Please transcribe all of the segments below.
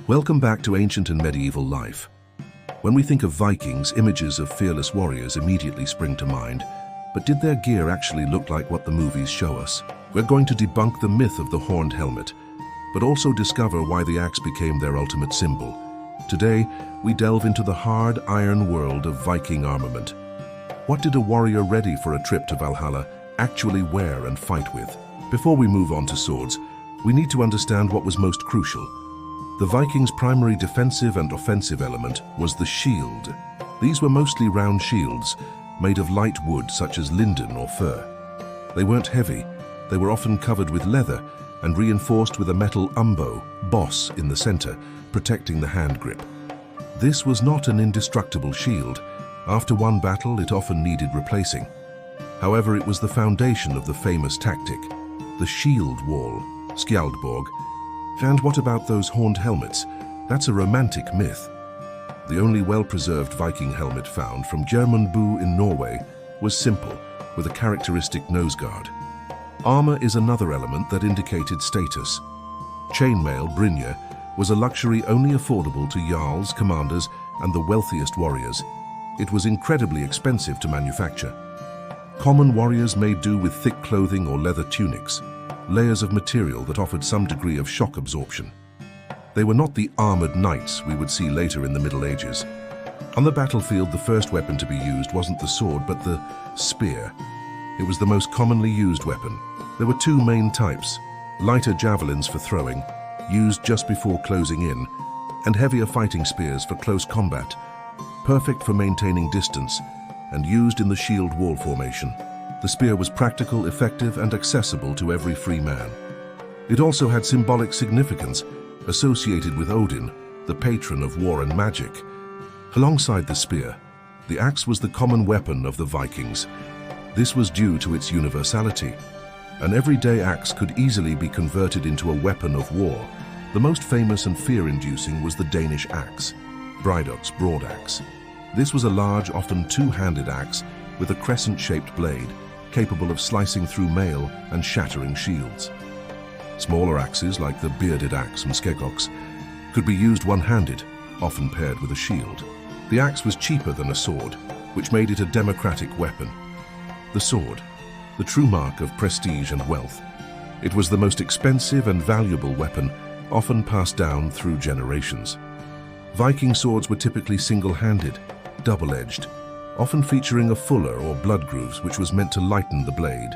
Welcome back to Ancient and Medieval Life. When we think of Vikings, images of fearless warriors immediately spring to mind. But did their gear actually look like what the movies show us? We're going to debunk the myth of the horned helmet, but also discover why the axe became their ultimate symbol. Today, we delve into the hard iron world of Viking armament. What did a warrior ready for a trip to Valhalla actually wear and fight with? Before we move on to swords, we need to understand what was most crucial. The Vikings' primary defensive and offensive element was the shield. These were mostly round shields, made of light wood such as linden or fir. They weren't heavy, they were often covered with leather and reinforced with a metal umbo, boss, in the center, protecting the hand grip. This was not an indestructible shield. After one battle, it often needed replacing. However, it was the foundation of the famous tactic, the shield wall, Skjaldborg. And what about those horned helmets? That's a romantic myth. The only well-preserved Viking helmet found from Gjermundbu in Norway was simple, with a characteristic nose guard. Armor is another element that indicated status. Chainmail, Brynje, was a luxury only affordable to jarls, commanders, and the wealthiest warriors. It was incredibly expensive to manufacture. Common warriors made do with thick clothing or leather tunics, layers of material that offered some degree of shock absorption. They were not the armored knights we would see later in the Middle Ages. On the battlefield, the first weapon to be used wasn't the sword, but the spear. It was the most commonly used weapon. There were two main types: lighter javelins for throwing, used just before closing in, and heavier fighting spears for close combat, perfect for maintaining distance, and used in the shield wall formation. The spear was practical, effective, and accessible to every free man. It also had symbolic significance, associated with Odin, the patron of war and magic. Alongside the spear, the axe was the common weapon of the Vikings. This was due to its universality. An everyday axe could easily be converted into a weapon of war. The most famous and fear-inducing was the Danish Axe, Brynje's broad axe. This was a large, often two-handed axe with a crescent-shaped blade, capable of slicing through mail and shattering shields. Smaller axes, like the bearded axe and Skjaldborg, could be used one-handed, often paired with a shield. The axe was cheaper than a sword, which made it a democratic weapon. The sword, the true mark of prestige and wealth. It was the most expensive and valuable weapon, often passed down through generations. Viking swords were typically single-handed, double-edged, often featuring a fuller or blood grooves, which was meant to lighten the blade.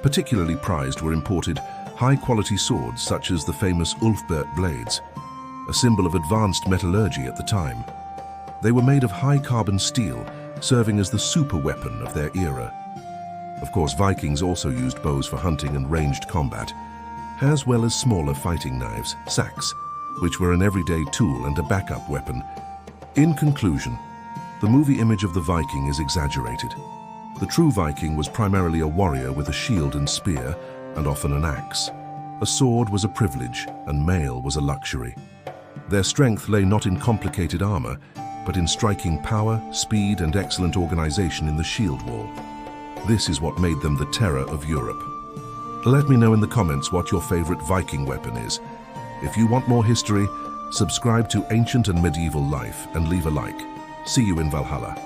Particularly prized were imported high-quality swords such as the famous Ulfberht blades, a symbol of advanced metallurgy at the time. They were made of high-carbon steel, serving as the super weapon of their era. Of course, Vikings also used bows for hunting and ranged combat, as well as smaller fighting knives, sacks, which were an everyday tool and a backup weapon. In conclusion, the movie image of the Viking is exaggerated. The true Viking was primarily a warrior with a shield and spear, and often an axe. A sword was a privilege, and mail was a luxury. Their strength lay not in complicated armor, but in striking power, speed, and excellent organization in the shield wall. This is what made them the terror of Europe. Let me know in the comments what your favorite Viking weapon is. If you want more history, subscribe to Ancient and Medieval Life and leave a like. See you in Valhalla.